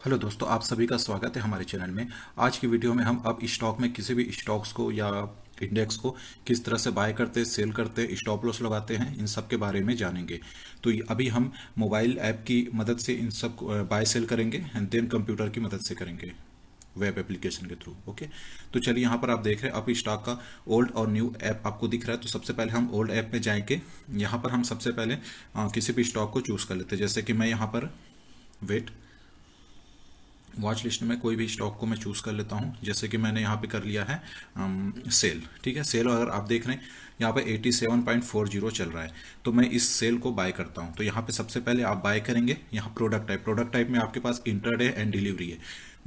Hello दोस्तों, आप सभी का स्वागत है हमारे चैनल में। आज की वीडियो में हम अब स्टॉक में किसी भी स्टॉक्स को या इंडेक्स को किस तरह से बाय करते, सेल करते, स्टॉप लॉस लगाते हैं, इन सब के बारे में जानेंगे। तो अभी हम मोबाइल ऐप की मदद से इन सब बाय सेल करेंगे एंड देन कंप्यूटर की मदद से करेंगे, वेब एप्लीकेशन के थ्रू। ओके, तो चलिए यहाँ पर आप देख रहे हैं अब स्टॉक का ओल्ड और न्यू ऐप आपको दिख रहा है। तो सबसे पहले हम ओल्ड ऐप में जाएंगे। यहाँ पर हम सबसे पहले किसी भी स्टॉक को चूज़ कर लेते हैं। जैसे कि मैं यहाँ पर वेट वॉच लिस्ट में कोई भी स्टॉक को मैं चूज़ कर लेता हूँ। जैसे कि मैंने यहाँ पे कर लिया है सेल। ठीक है, सेल अगर आप देख रहे हैं यहाँ पे 87.40 चल रहा है, तो मैं इस सेल को बाय करता हूँ। तो यहाँ पे सबसे पहले आप बाय करेंगे। यहाँ प्रोडक्ट टाइप में आपके पास इंटरडे एंड डिलीवरी है।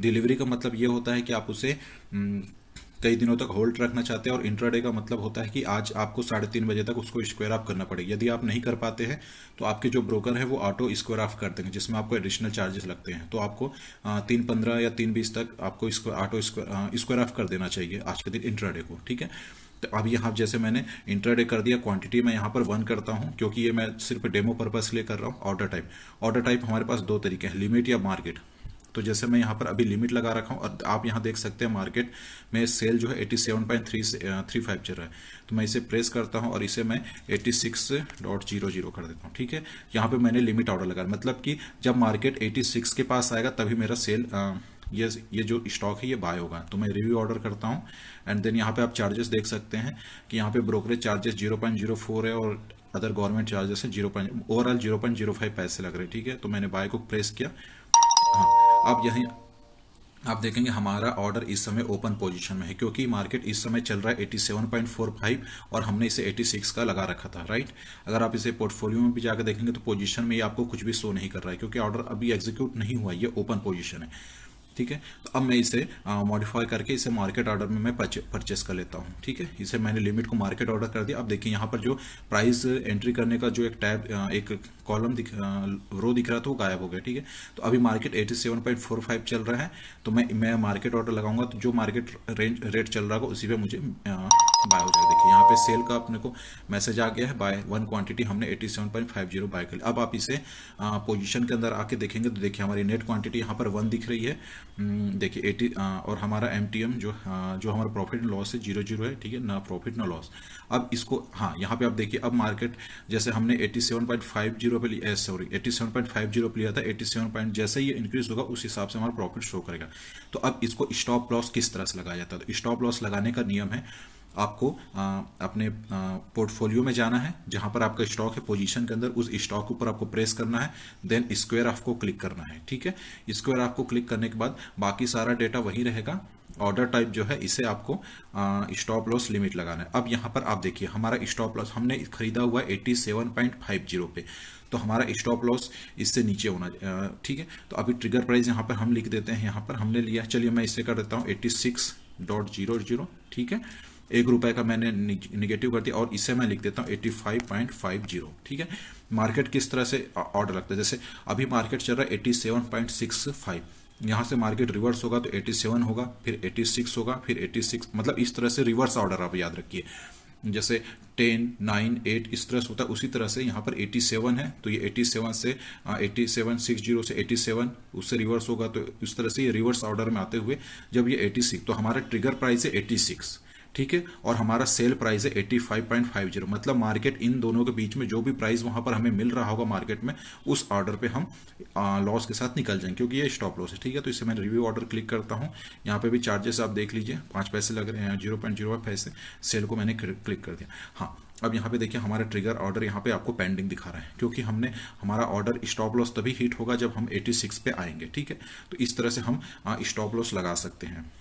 डिलीवरी का मतलब ये होता है कि आप उसे कई दिनों तक होल्ड रखना चाहते हैं, और इंट्राडे का मतलब होता है कि आज आपको 3:30 बजे तक उसको स्क्वायर ऑफ करना पड़ेगा। यदि आप नहीं कर पाते हैं तो आपके जो ब्रोकर है वो ऑटो स्क्वायर ऑफ कर देंगे, जिसमें आपको एडिशनल चार्जेस लगते हैं। तो आपको 3:15 या 3:20 तक आपको इसको ऑटो स्क्वायर ऑफ कर देना चाहिए आज के दिन इंट्राडे को। ठीक है, तो अब यहाँ जैसे मैंने इंट्राडे कर दिया, क्वांटिटी मैं यहाँ पर 1 करता हूँ, क्योंकि ये मैं सिर्फ डेमो पर्पस के लिए कर रहा हूँ। ऑर्डर टाइप हमारे पास दो तरीके हैं, लिमिट या मार्केट। तो जैसे मैं यहाँ पर अभी लिमिट लगा रखा हूँ, और आप यहाँ देख सकते हैं मार्केट में सेल जो है 87.35 चल रहा है। तो मैं इसे प्रेस करता हूँ और इसे मैं 86.00 कर देता हूँ। ठीक है, यहाँ पे मैंने लिमिट ऑर्डर लगा, मतलब कि जब मार्केट 86 के पास आएगा तभी मेरा सेल ये जो स्टॉक है ये बाय होगा। तो मैं रिव्यू ऑर्डर करता हूँ एंड देन यहाँ पे आप चार्जेस देख सकते हैं कि यहाँ पे ब्रोकरेज चार्जेस 0.04 है, और अदर गवर्नमेंट चार्जेस है 0.05 पैसे लग रहे हैं। ठीक है, तो मैंने बाय को प्रेस किया। हाँ, अब यहीं आप देखेंगे हमारा ऑर्डर इस समय ओपन पोजीशन में है, क्योंकि मार्केट इस समय चल रहा है 87.45 और हमने इसे 86 का लगा रखा था। राइट, अगर आप इसे पोर्टफोलियो में भी जाकर देखेंगे तो पोजीशन में ये आपको कुछ भी शो नहीं कर रहा है, क्योंकि ऑर्डर अभी एग्जीक्यूट नहीं हुआ, ये ओपन पोजीशन है। ठीक है, तो अब मैं इसे मॉडिफाई करके इसे मार्केट ऑर्डर में मैं परचेस कर लेता हूँ। ठीक है, इसे मैंने लिमिट को मार्केट ऑर्डर कर दिया। अब देखिए यहाँ पर जो प्राइस एंट्री करने का जो एक टैब एक कॉलम रो दिख रहा था वो गायब हो गया। ठीक है, तो अभी मार्केट 87.45 चल रहा है, तो मैं मार्केट ऑर्डर लगाऊंगा, तो जो मार्केट रेट चल रहा होगा उसी पे मुझे बाय हो जाएगा। देखिए यहाँ पे सेल का अपने को मैसेज आ गया है, बाय 1 क्वांटिटी हमने 87.50 बाय कर लिया। अब आप इसे पोजीशन के अंदर आके देखेंगे तो देखिए हमारी नेट क्वांटिटी यहाँ पर 1 दिख रही है। देखिए 80 और हमारा MTM जो हमारा प्रॉफिट एंड लॉस है 0 है। ठीक है, ना प्रॉफिट ना लॉस। अब इसको हाँ यहाँ पे आप देखिए, अब मार्केट जैसे हमने 87.50 पे लिया, सॉरी 87.50 पे लिया था, 87 पॉइंट जैसे ही ये इंक्रीज होगा उस हिसाब से हमारा प्रॉफिट शो करेगा। तो अब इसको स्टॉप लॉस किस तरह से लगाया जाता है? तो स्टॉप लॉस लगाने का नियम है, आपको अपने पोर्टफोलियो में जाना है, जहां पर आपका स्टॉक है पोजीशन के अंदर, उस स्टॉक के ऊपर आपको प्रेस करना है, देन स्क्वायर ऑफ को क्लिक करना है। ठीक है, स्क्वायर ऑफ को क्लिक करने के बाद बाकी सारा डेटा वही रहेगा। ऑर्डर टाइप जो है इसे आपको स्टॉप लॉस लिमिट लगाना है। अब यहाँ पर आप देखिए हमारा स्टॉप लॉस हमने खरीदा हुआ है 87.50 पे, तो हमारा स्टॉप लॉस इससे नीचे होना। ठीक है, तो अभी ट्रिगर प्राइस यहाँ पर हम लिख देते हैं, यहाँ पर हमने लिया, चलिए मैं इसे कर देता हूँ 86.00। ठीक है, ₹1 का मैंने निगेटिव कर दिया, और इसे मैं लिख देता हूँ 85.50। ठीक है, मार्केट किस तरह से ऑर्डर लगता है, जैसे अभी मार्केट चल रहा है 87.65, यहाँ से मार्केट रिवर्स होगा तो 87 होगा, फिर 86 होगा, फिर 86, मतलब इस तरह से रिवर्स ऑर्डर आप याद रखिए। जैसे 10, 9, 8 इस तरह से होता है, उसी तरह से यहाँ पर 87 है, तो ये 87 से 8760 से 87 उससे रिवर्स होगा, तो इस तरह से ये रिवर्स ऑर्डर में आते हुए जब ये 86, तो हमारा ट्रिगर प्राइस है 86। ठीक है, और हमारा सेल प्राइस है 85.50, मतलब मार्केट इन दोनों के बीच में जो भी प्राइस वहां पर हमें मिल रहा होगा मार्केट में, उस ऑर्डर पे हम लॉस के साथ निकल जाएंगे, क्योंकि ये स्टॉप लॉस है। ठीक है, तो इसे मैं रिव्यू ऑर्डर क्लिक करता हूँ। यहाँ पे भी चार्जेस आप देख लीजिए, 5 पैसे लग रहे हैं, 0.05 पैसे। सेल को मैंने क्लिक कर दिया। हाँ, अब यहाँ पे देखिए हमारा ट्रिगर ऑर्डर यहाँ पे आपको पेंडिंग दिखा रहा है, क्योंकि हमने हमारा ऑर्डर स्टॉप लॉस तभी हिट होगा जब हम 86 पे आएंगे। ठीक है, तो इस तरह से हम स्टॉप लॉस लगा सकते हैं।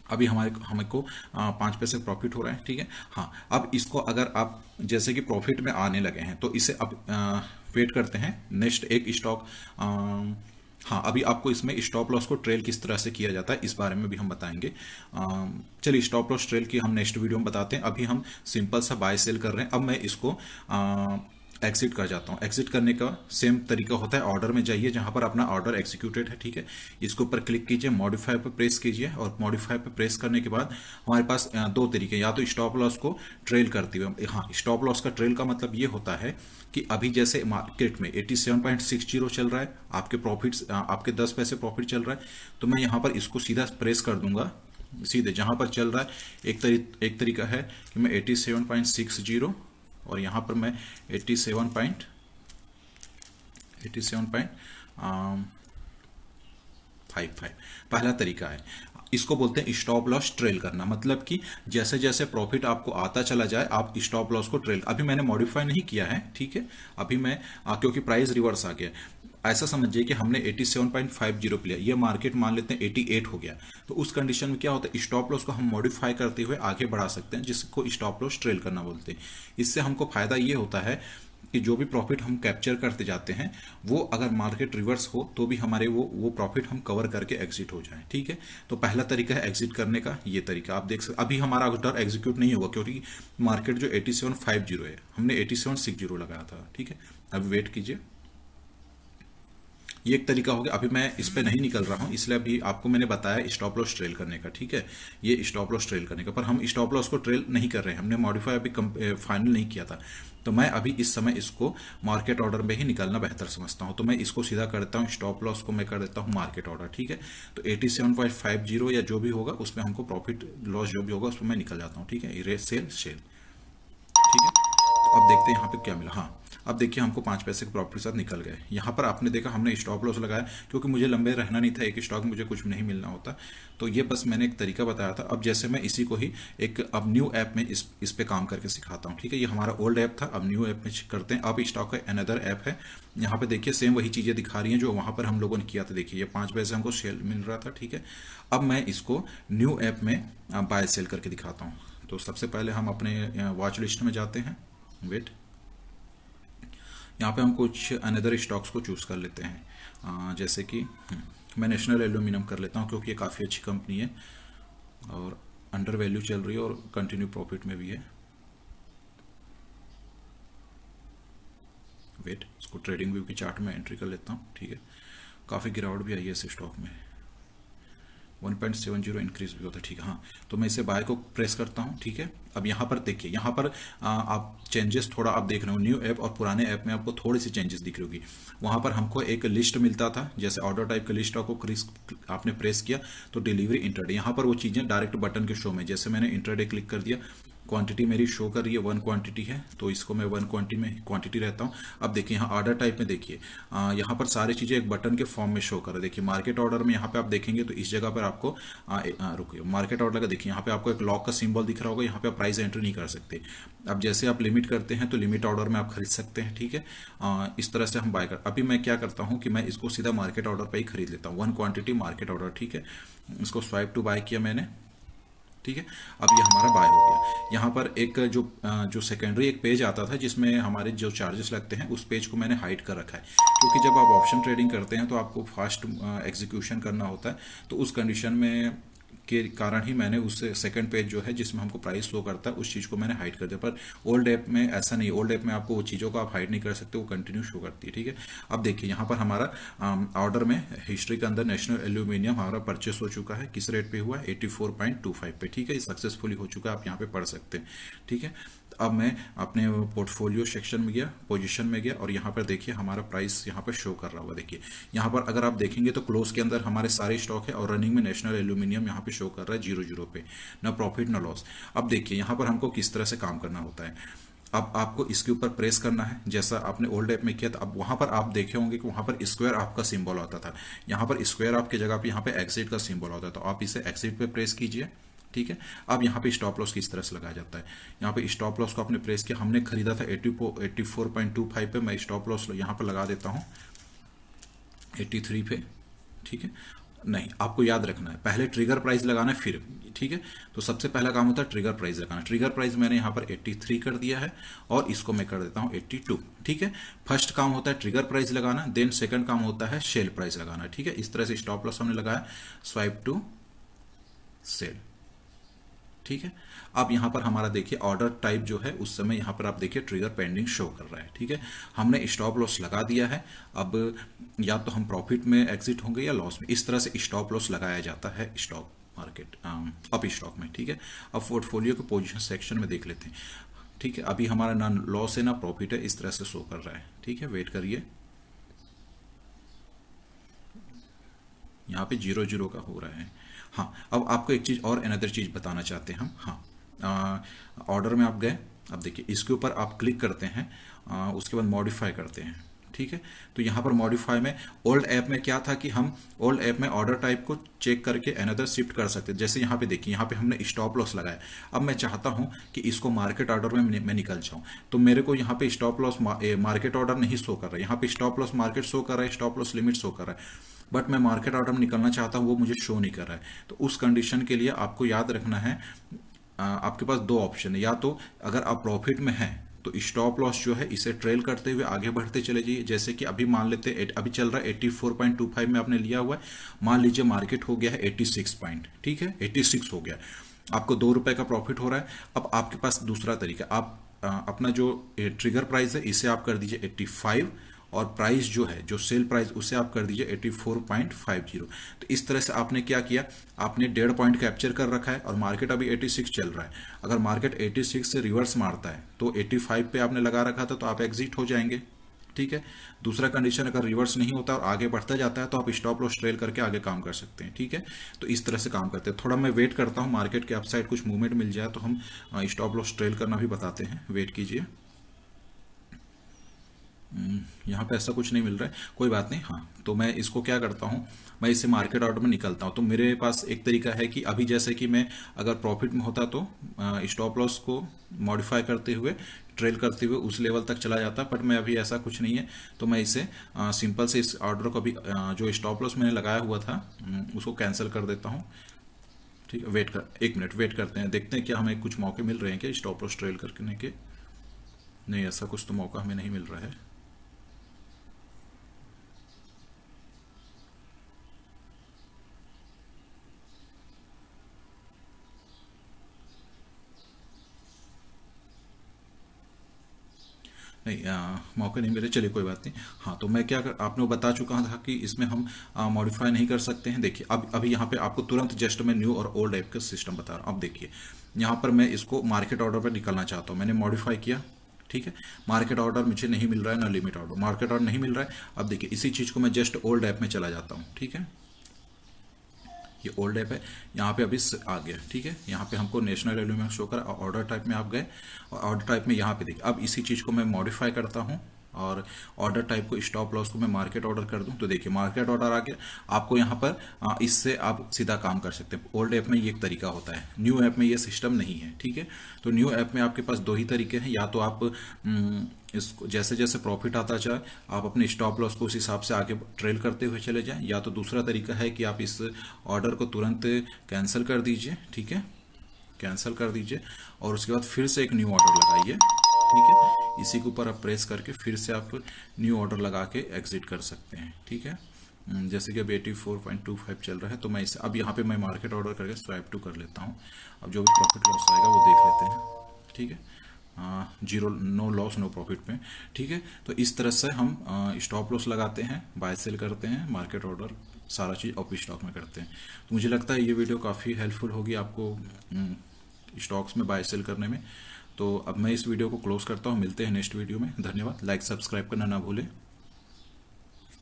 अभी हमको 5 पैसे प्रॉफिट हो रहा है। ठीक है, हाँ, अब इसको अगर आप जैसे कि प्रॉफिट में आने लगे हैं तो इसे अब वेट करते हैं नेक्स्ट एक स्टॉक। हाँ, अभी आपको इसमें स्टॉप लॉस को ट्रेल किस तरह से किया जाता है इस बारे में भी हम बताएंगे। चलिए स्टॉप लॉस ट्रेल की हम नेक्स्ट वीडियो में बताते हैं। अभी हम सिंपल सा बाय सेल कर रहे हैं। अब मैं इसको एग्जिट कर जाता हूँ। एग्जिट करने का सेम तरीका होता है, ऑर्डर में जाइए जहां पर अपना ऑर्डर एग्जीक्यूटेड है, ठीक है, इसके ऊपर क्लिक कीजिए, मॉडिफाई पे प्रेस कीजिए, और मॉडिफाई पे प्रेस करने के बाद हमारे पास दो तरीके, या तो स्टॉप लॉस को ट्रेल करती हुए, हाँ स्टॉप लॉस का ट्रेल का मतलब ये होता है कि अभी जैसे मार्केट में 87.60 चल रहा है, आपके प्रॉफिट्स आपके 10 पैसे प्रॉफिट चल रहा है, तो मैं यहाँ पर इसको सीधा प्रेस कर दूंगा, सीधे जहां पर चल रहा है। एक तरीका है कि मैं 87.60 और यहाँ पर मैं 87.55 पहला तरीका है। इसको बोलते हैं स्टॉप लॉस ट्रेल करना, मतलब कि जैसे जैसे प्रॉफिट आपको आता चला जाए आप स्टॉप लॉस को ट्रेल, अभी मैंने मॉडिफाई नहीं किया है, ठीक है, अभी मैं क्योंकि प्राइस रिवर्स आ गया, ऐसा समझिए कि हमने 87.50 पे लिया, ये मार्केट मान लेते हैं 88 हो गया, तो उस कंडीशन में क्या होता है, स्टॉप लॉस को हम मॉडिफाई करते हुए आगे बढ़ा सकते हैं, जिसको स्टॉप लॉस ट्रेल करना बोलते हैं। इससे हमको फायदा ये होता है कि जो भी प्रॉफिट हम कैप्चर करते जाते हैं वो अगर मार्केट रिवर्स हो तो भी हमारे वो प्रॉफिट हम कवर करके एग्जिट हो जाए, ठीक है। तो पहला तरीका है एग्जिट करने का, ये तरीका आप देख सकते, अभी हमारा ऑर्डर एग्जीक्यूट नहीं होगा क्योंकि मार्केट जो 8750 है हमने 8760 लगाया था, ठीक है। अभी वेट कीजिए, ये एक तरीका हो गया। अभी मैं इस पे नहीं निकल रहा हूं, इसलिए अभी आपको मैंने बताया स्टॉप लॉस ट्रेल करने का, ठीक है, ये स्टॉप लॉस ट्रेल करने का, पर हम स्टॉप लॉस को ट्रेल नहीं कर रहे हैं, हमने मॉडिफाई अभी फाइनल नहीं किया था, तो मैं अभी इस समय इसको मार्केट ऑर्डर में ही निकालना बेहतर समझता हूं, तो मैं इसको सीधा कर देता हूं, स्टॉप लॉस को मैं कर देता हूं मार्केट ऑर्डर, ठीक है। तो 87.50 या जो भी होगा उसमें हमको प्रॉफिट लॉस जो भी होगा उसमें मैं निकल जाता हूँ, ठीक है, इरेज सेल शेल, ठीक है। तो अब देखते हैं यहाँ पे क्या मिला, हाँ अब देखिए हमको 5 पैसे के प्रॉफिट के साथ निकल गए। यहाँ पर आपने देखा हमने स्टॉप लॉस लगाया क्योंकि मुझे लंबे रहना नहीं था, एक स्टॉक मुझे कुछ नहीं मिलना होता, तो ये बस मैंने एक तरीका बताया था। अब जैसे मैं इसी को ही एक अब न्यू ऐप में इस पे काम करके सिखाता हूँ, ठीक है, ये हमारा ओल्ड ऐप था, अब न्यू ऐप में करते हैं। अब स्टॉक का अनदर ऐप है, यहाँ पे देखिए सेम वही चीजें दिखा रही हैं जो वहां पर हम लोगों ने किया था, देखिए ये 5 पैसे हमको सेल मिल रहा था, ठीक है। अब मैं इसको न्यू ऐप में बाय सेल करके दिखाता हूँ। तो सबसे पहले हम अपने वॉच लिस्ट में जाते हैं, वेट, यहाँ पे हम कुछ अनदर स्टॉक्स को चूज कर लेते हैं, जैसे कि मैं नेशनल एल्यूमिनियम कर लेता हूँ क्योंकि ये काफ़ी अच्छी कंपनी है और अंडर वैल्यू चल रही है और कंटिन्यू प्रॉफिट में भी है। वेट, इसको ट्रेडिंग व्यू की चार्ट में एंट्री कर लेता हूँ, ठीक है, काफ़ी गिरावट भी आई है इस स्टॉक में, 1.70 इंक्रीज भी होता है, ठीक है। हाँ, तो मैं इसे बाय को प्रेस करता हूँ, ठीक है। अब यहाँ पर देखिए, यहाँ पर आप चेंजेस थोड़ा आप देख रहे हो, न्यू ऐप और पुराने ऐप में आपको थोड़ी सी चेंजेस दिख रही होगी। वहाँ पर हमको एक लिस्ट मिलता था, जैसे ऑर्डर टाइप का लिस्ट को आपने प्रेस किया तो डिलीवरी इंटरडे, यहाँ पर वो चीज़ें डायरेक्ट बटन के शो में, जैसे मैंने इंटरडे क्लिक कर दिया, क्वांटिटी मेरी शो कर रही है 1 क्वांटिटी है, तो इसको मैं 1 क्वांटिटी रहता हूँ। अब देखिए यहाँ ऑर्डर टाइप में देखिए, यहाँ पर सारी चीज़ें एक बटन के फॉर्म में शो कर रहा है। देखिए मार्केट ऑर्डर में यहाँ पे आप देखेंगे तो इस जगह पर आपको रुकिए, मार्केट ऑर्डर का देखिए यहाँ पे आपको एक लॉक का सिंबल दिख रहा होगा, यहाँ पे आप प्राइस एंट्री नहीं कर सकते। अब जैसे आप लिमिट करते हैं तो लिमिट ऑर्डर में आप खरीद सकते हैं, ठीक है। इस तरह से हम बाय कर, अभी मैं क्या करता हूँ कि मैं इसको सीधा मार्केट ऑर्डर पर ही खरीद लेता हूँ, 1 क्वांटिटी मार्केट ऑर्डर, ठीक है। इसको स्वाइप टू बाय किया मैंने, ठीक है। अब ये हमारा बाय हो गया। यहाँ पर एक जो सेकेंडरी एक पेज आता था जिसमें हमारे जो चार्जेस लगते हैं, उस पेज को मैंने हाइड कर रखा है क्योंकि जब आप ऑप्शन ट्रेडिंग करते हैं तो आपको फास्ट एग्जीक्यूशन करना होता है, तो उस कंडीशन में के कारण ही मैंने उस सेकंड पेज जो है जिसमें हमको प्राइस शो करता है उस चीज़ को मैंने हाइड कर दिया। पर ओल्ड ऐप में ऐसा नहीं, ओल्ड ऐप में आपको वो चीज़ों को आप हाइड नहीं कर सकते, वो कंटिन्यू शो करती है, ठीक है। अब देखिए यहाँ पर हमारा ऑर्डर में हिस्ट्री के अंदर नेशनल एल्यूमिनियम हमारा परचेस हो चुका है, किस रेट पे हुआ, 84.25 पे, ठीक है, ये सक्सेसफुली हो चुका है, आप यहाँ पे पढ़ सकते हैं, ठीक है। अब मैं अपने पोर्टफोलियो सेक्शन में गया, पोजीशन में गया, और यहाँ पर देखिए हमारा प्राइस यहाँ पर शो कर रहा होगा। देखिए यहाँ पर अगर आप देखेंगे तो क्लोज के अंदर हमारे सारे स्टॉक है और रनिंग में नेशनल एल्यूमिनियम यहाँ पे शो कर रहा है 00 पे, ना प्रॉफिट ना लॉस। अब देखिए यहाँ पर हमको किस तरह से काम करना होता है। अब आपको इसके ऊपर प्रेस करना है जैसा आपने ओल्ड ऐप में किया था। अब वहां पर आप देखे होंगे कि वहां पर स्क्वायर आपका सिंबल आता था, यहाँ पर स्क्वायर आपकी जगह पे यहाँ पे एग्जिट का सिंबल होता है, तो आप इसे एग्जिट पे प्रेस कीजिए, ठीक है। अब यहाँ पे स्टॉप लॉस किस तरह से लगाया जाता है, यहाँ पे स्टॉप लॉस को आपने प्रेस किया, हमने खरीदा था 84.25 पे, मैं स्टॉप लॉस यहाँ पर लगा देता हूँ 83 पे, ठीक है। नहीं, आपको याद रखना है पहले ट्रिगर प्राइस लगाना है फिर, ठीक है। तो सबसे पहला काम होता है ट्रिगर प्राइस लगाना। ट्रिगर प्राइस मैंने यहाँ पर 83 कर दिया है और इसको मैं कर देता हूँ 82, ठीक है। फर्स्ट काम होता है ट्रिगर प्राइस लगाना, देन सेकंड काम होता है सेल प्राइस लगाना, ठीक है। इस तरह से स्टॉप लॉस हमने लगाया, स्वाइप टू सेल, ठीक है। अब यहाँ पर हमारा देखिए ऑर्डर टाइप जो है उस समय यहाँ पर आप देखिए ट्रिगर पेंडिंग शो कर रहा है, ठीक है। हमने स्टॉप लॉस लगा दिया है। अब या तो हम प्रॉफिट में एग्जिट होंगे या लॉस में, इस तरह से स्टॉप लॉस लगाया जाता है स्टॉक मार्केट अप स्टॉक में, ठीक है। अब पोर्टफोलियो के पोजीशन सेक्शन में देख लेते हैं, ठीक है। अभी हमारा ना लॉस है ना प्रॉफिट है, इस तरह से शो कर रहा है, ठीक है। वेट करिए, यहाँ पे 0 0 का हो रहा है। हाँ, अब आपको एक चीज़ और अनदर चीज़ बताना चाहते हैं हम। हाँ, ऑर्डर में आप गए, अब देखिए इसके ऊपर आप क्लिक करते हैं, उसके बाद मॉडिफाई करते हैं, ठीक है। तो यहाँ पर मॉडिफाई में ओल्ड ऐप में क्या था कि हम ओल्ड ऐप में ऑर्डर टाइप को चेक करके अनदर शिफ्ट कर सकते हैं। जैसे यहाँ पे देखिए, यहाँ पे हमने स्टॉप लॉस लगाया। अब मैं चाहता हूँ कि इसको मार्केट ऑर्डर में मैं निकल जाऊँ, तो मेरे को यहाँ पे स्टॉप लॉस मार्केट ऑर्डर नहीं शो कर रहा है, यहाँ पे स्टॉप लॉस मार्केट शो कर रहा है, स्टॉप लॉस लिमिट शो कर रहा है, बट मैं मार्केट ऑर्डर में निकलना चाहता हूँ, वो मुझे शो नहीं कर रहा है। तो उस कंडीशन के लिए आपको याद रखना है, आपके पास दो ऑप्शन है। या तो अगर आप प्रॉफिट में हैं तो स्टॉप लॉस जो है इसे ट्रेल करते हुए आगे बढ़ते चले जाइए। जैसे कि अभी मान लेते हैं अभी चल रहा है 84.25 में आपने लिया हुआ है, मान लीजिए मार्केट हो गया है 86 पॉइंट, ठीक है, 86 हो गया, आपको ₹2 का प्रॉफिट हो रहा है। अब आपके पास दूसरा तरीका, आप अपना जो ट्रिगर प्राइस है इसे आप कर दीजिए 85, और प्राइस जो है, जो सेल प्राइस, उसे आप कर दीजिए 84.50। तो इस तरह से आपने क्या किया, आपने 1.5 पॉइंट कैप्चर कर रखा है और मार्केट अभी 86 चल रहा है। अगर मार्केट 86 से रिवर्स मारता है तो 85 पे आपने लगा रखा था, तो आप एग्जिट हो जाएंगे, ठीक है। दूसरा कंडीशन, अगर रिवर्स नहीं होता और आगे बढ़ता जाता है तो आप स्टॉप लॉस ट्रेल करके आगे काम कर सकते हैं, ठीक है। तो इस तरह से काम करते हैं। थोड़ा मैं वेट करता हूँ, मार्केट के अपसाइड कुछ मूवमेंट मिल जाए तो हम स्टॉप लॉस ट्रेल करना भी बताते हैं। वेट कीजिए, यहाँ पे ऐसा कुछ नहीं मिल रहा है, कोई बात नहीं। हाँ, तो मैं इसको क्या करता हूँ, मैं इसे मार्केट ऑर्डर में निकलता हूँ। तो मेरे पास एक तरीका है कि अभी जैसे कि मैं अगर प्रॉफिट में होता तो स्टॉप लॉस को मॉडिफाई करते हुए, ट्रेल करते हुए उस लेवल तक चला जाता, बट मैं अभी ऐसा कुछ नहीं है। तो मैं इसे सिंपल से इस ऑर्डर को अभी जो स्टॉप लॉस मैंने लगाया हुआ था उसको कैंसिल कर देता हूँ, ठीक है। वेट कर, 1 मिनट वेट करते हैं, देखते हैं क्या हमें कुछ मौके मिल रहे हैं क्या स्टॉप लॉस ट्रेल करने के। नहीं, ऐसा कुछ तो मौका हमें नहीं मिल रहा है। नहीं, मौके नहीं मिले, चलिए कोई बात नहीं। हाँ, तो मैं आपने बता चुका था कि इसमें हम मॉडिफाई नहीं कर सकते हैं। देखिए अब अभी यहाँ पे आपको तुरंत जस्ट मैं न्यू और ओल्ड ऐप का सिस्टम बता रहा हूँ। अब देखिए यहाँ पर मैं इसको मार्केट ऑर्डर पर निकलना चाहता हूँ, मैंने मॉडिफाई किया, ठीक है। मार्केट ऑर्डर मुझे नहीं मिल रहा है, ना लिमिट ऑर्डर, मार्केट ऑर्डर नहीं मिल रहा है। अब देखिए इसी चीज़ को मैं जस्ट ओल्ड ऐप में चला जाता हूँ, ठीक है। ये ओल्ड ऐप है, यहाँ पे अभी आ गया, ठीक है। यहाँ पे हमको नेशनल वैल्यू में शो करा, ऑर्डर टाइप में आप गए और ऑर्डर टाइप में यहाँ पे देखिए। अब इसी चीज़ को मैं मॉडिफाई करता हूँ और ऑर्डर टाइप को, स्टॉप लॉस को मैं मार्केट ऑर्डर कर दूं, तो देखिए मार्केट ऑर्डर आ गया। आपको यहाँ पर इससे आप सीधा काम कर सकते हैं। ओल्ड ऐप में ये एक तरीका होता है, न्यू ऐप में ये सिस्टम नहीं है, ठीक है। तो न्यू ऐप में आपके पास दो ही तरीके हैं, या तो आप इसको जैसे जैसे प्रॉफिट आता जाए आप अपने स्टॉप लॉस को उस हिसाब से आगे ट्रेल करते हुए चले जाएं, या तो दूसरा तरीका है कि आप इस ऑर्डर को तुरंत कैंसिल कर दीजिए, ठीक है, कैंसिल कर दीजिए और उसके बाद फिर से एक न्यू ऑर्डर लगाइए, ठीक है। इसी के ऊपर आप प्रेस करके फिर से आप न्यू ऑर्डर लगा के एग्जिट कर सकते हैं, ठीक है। जैसे कि अब 84.25 चल रहा है, तो मैं इसे अब यहाँ पे मैं मार्केट ऑर्डर करके स्वाइप टू कर लेता हूँ। अब जो भी प्रॉफिट लॉस आएगा वो देख लेते हैं, ठीक है। Zero, no loss no profit में, ठीक है। तो इस तरह से हम स्टॉप लॉस लगाते हैं, बाय सेल करते हैं, मार्केट ऑर्डर सारा चीज़ ऑफ स्टॉक में करते हैं। तो मुझे लगता है ये वीडियो काफ़ी हेल्पफुल होगी आपको स्टॉक्स में बाय सेल करने में। तो अब मैं इस वीडियो को क्लोज करता हूँ, मिलते हैं नेक्स्ट वीडियो में। धन्यवाद, लाइक सब्सक्राइब करना ना भूलें।